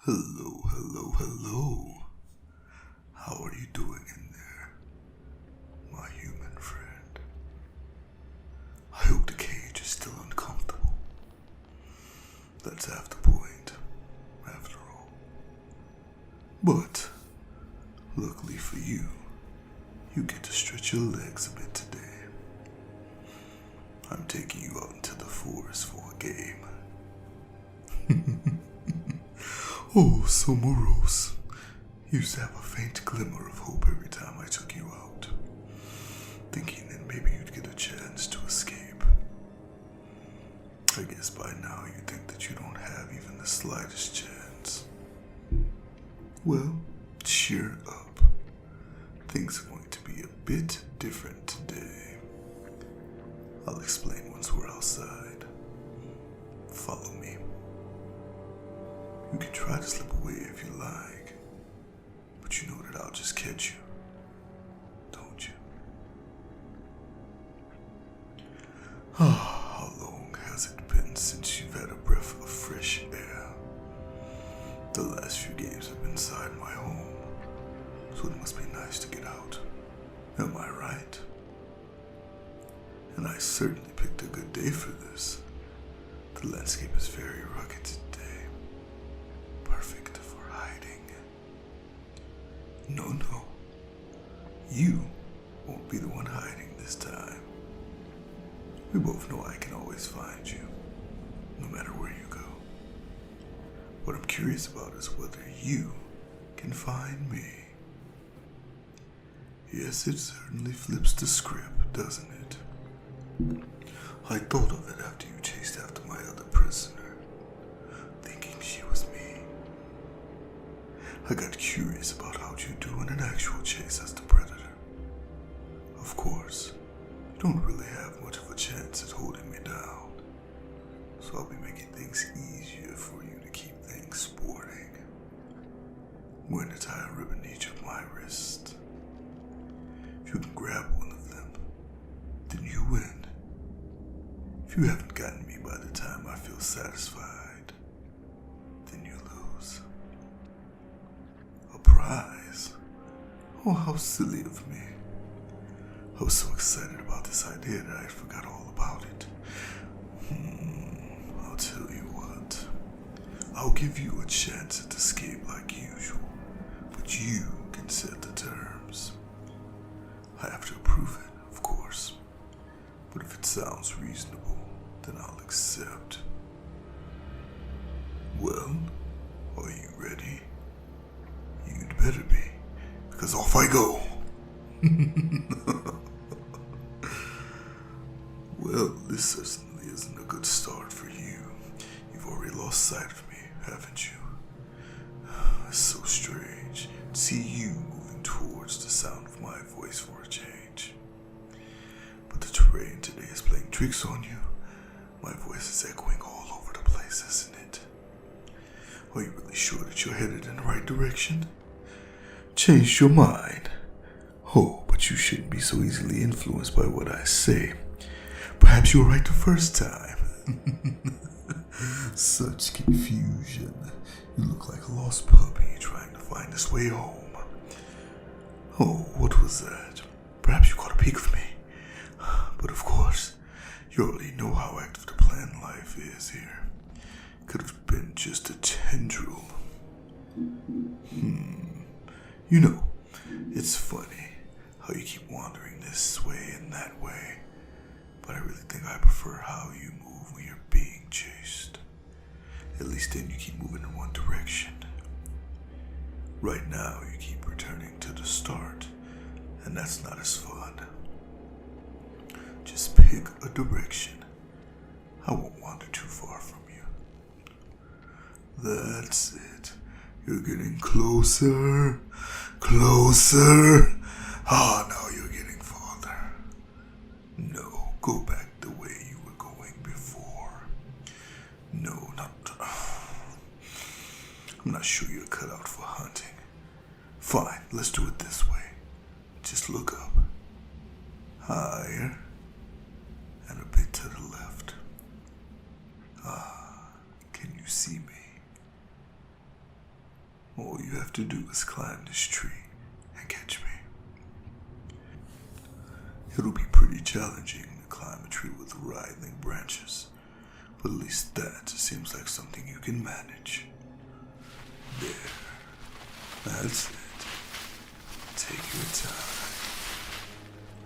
Hello, hello, hello. How are you doing in there, my human friend? I hope the cage is still uncomfortable. That's half the point, after all. But, luckily for you, you get to stretch your legs a bit today. I'm taking you out into the forest for a game. Oh, so morose. Used to have a faint glimmer of hope every time I took you out, thinking that maybe you'd get a chance to escape. I guess by now you think that you don't have even the slightest chance. Well, cheer up. Things are going to be a bit different today. I'll explain once we're outside. Follow me. You can try to slip away if you like, but you know that I'll just catch you, don't you? How long has it been since you've had a breath of fresh air? The last few games have been inside my home, so it must be nice to get out. Am I right? And I certainly picked a good day for this. The landscape is very rugged today. Perfect for hiding. No. You won't be the one hiding this time. We both know I can always find you, no matter where you go. What I'm curious about is whether you can find me. Yes, it certainly flips the script, doesn't it? I thought of it after you chased after my other prisoner, thinking she was me. I got curious about how you'd do in an actual chase as the predator. Of course, you don't really have much of a chance at holding me down, so I'll be making things easier for you to keep things sporting. I'm going to tie a ribbon each of my wrists. If you can grab one of them, then you win. If you haven't gotten me by the time I feel satisfied, then you lose. A prize? Oh, how silly of me. I was so excited about this idea that I forgot all about it. I'll tell you what. I'll give you a chance at escape like usual, but you can set the terms. I have to approve it, of course, but if it sounds reasonable, then I'll accept. Well, are you ready? You'd better be, because off I go. Well, this certainly isn't a good start for you. You've already lost sight of me, haven't you? It's so strange to see you moving towards the sound of my voice for a change. But the terrain today is playing tricks on you. My voice is echoing all over the place, isn't it? Are you really sure that you're headed in the right direction? Changed your mind? Oh, but you shouldn't be so easily influenced by what I say. Perhaps you were right the first time. Such confusion. You look like a lost puppy trying to find his way home. Oh, what was that? Perhaps you caught a peek of me. But of course, you already know how active the plant life is here. Could have been just a tendril. You know, it's funny how you keep wandering this way and that way, but I really think I prefer how you move when you're being chased. At least then you keep moving in one direction. Right now you keep returning to the start, and that's not as fun. Just pick a direction. I won't wander too far from you. That's it. You're getting closer. Closer. Ah, now you're getting farther. No, go back the way you were going before. No, not... I'm not sure you're cut out for hunting. Fine, let's do it this way. Just look up. Higher. And a bit to the left. Ah, can you see me? All you have to do is climb this tree and catch me. It'll be pretty challenging to climb a tree with writhing branches, but at least that seems like something you can manage. There. That's it. Take your time.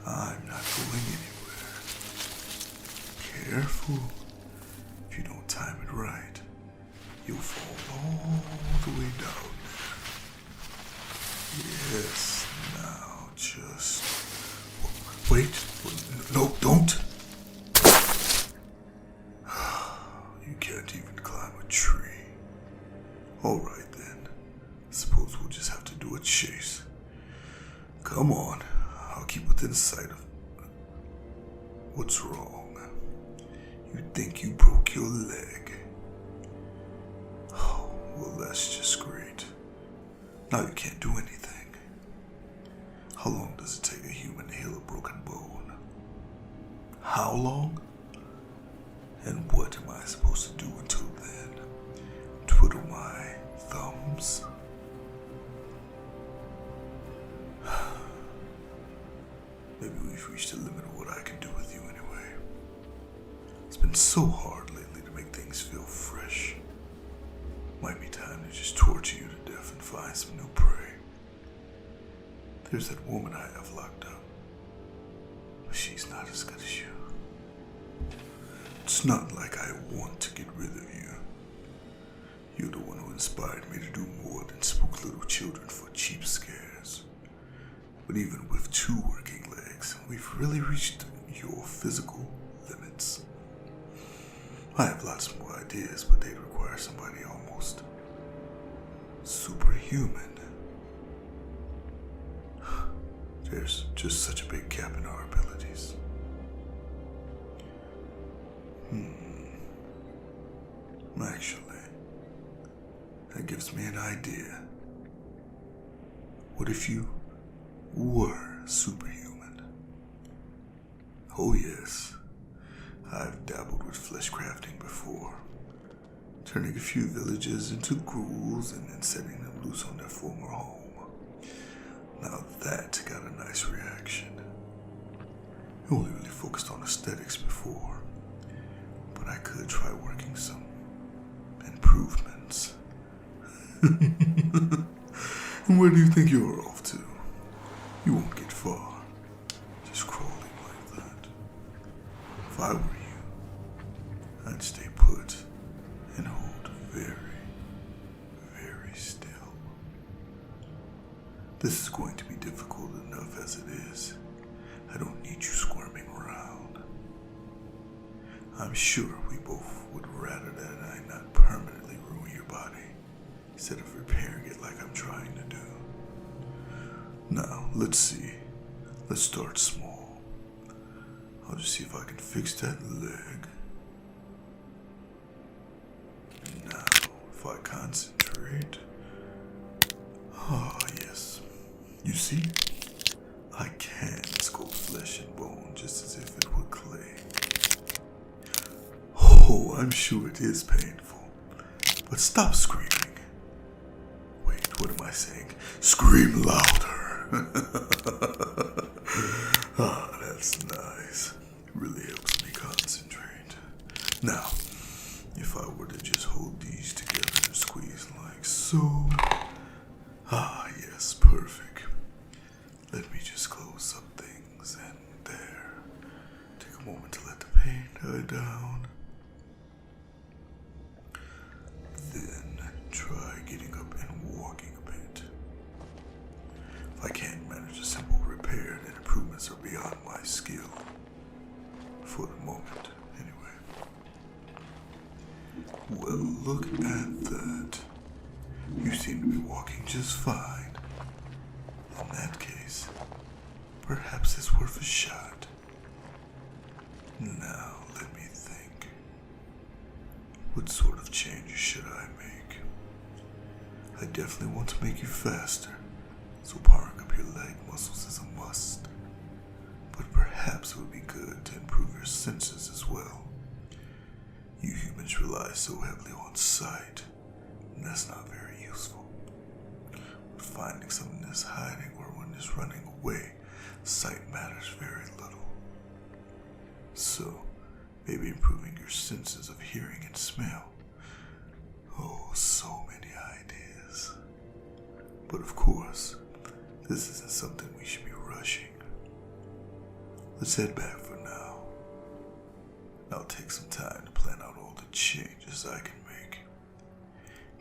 I'm not going anywhere. Careful. If you don't time it right, you'll fall all the way down there. Yes, now just... Wait. No, don't. You can't even climb a tree. Alright then. Suppose we'll just have to do a chase. Come on. I'll keep within sight of... What's wrong? You think you broke your leg? Oh, well, that's just great. Now you can't do anything. How long does it take a human to heal a broken bone? How long? And what am I supposed to do until then? Twiddle my thumbs? Maybe we've reached the limit of what I can do with you anyway. It's been so hard lately to make things feel fresh. Might be time to just torture you to death and find some new prey. There's that woman I have locked up, but she's not as good as you. It's not like I want to get rid of you. You're the one who inspired me to do more than spook little children for cheap scares. But even with 2 working legs, we've really reached your physical limits. I have lots more ideas, but they'd require somebody almost superhuman. There's just such a big gap in our abilities. Actually, that gives me an idea. What if you were superhuman? Oh yes, I've dabbled with flesh crafting before, turning a few villages into ghouls and then setting them loose on their former home. Now that got a nice reaction. I only really focused on aesthetics before, but I could try working some improvements. And where do you think you're off to? You won't get far, just crawling like that. If I were you, I'd stay put and hold very, very still. This is going to be difficult enough as it is. I don't need you squirming around. I'm sure we both would rather that I not permanently ruin your body instead of repairing it like I'm trying to do. Now, let's see. Let's start small. I'll just see if I can fix that leg. Now, if I concentrate... Ah, yes. You see? I can sculpt flesh and bone just as if it were clay. Oh, I'm sure it is painful. But stop screaming. Wait, what am I saying? Scream louder. Ah, that's nice. It really helps me concentrate. Now, if I were to just hold these together and squeeze like so. Ah, yes, perfect. Let me just close up things and there. Take a moment to let the pain die down. Then try getting up and walking a bit. If I can't manage a simple repair, then improvements are beyond my skill. For the moment, anyway. Well, look at that. You seem to be walking just fine. In that case, perhaps it's worth a shot. Now, let me think. What sort of changes should I make? I definitely want to make you faster, so powering up your leg muscles is a must. But perhaps it would be good to improve your senses as well. You humans rely so heavily on sight, and that's not very useful. finding something that's hiding or one is running away, sight matters very little. So, maybe improving your senses of hearing and smell. Oh, so many ideas. But of course, this isn't something we should be rushing. Let's head back for now. I'll take some time to plan out all the changes I can make,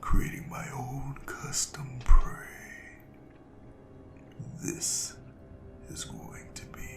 creating my own custom prey. This is going to be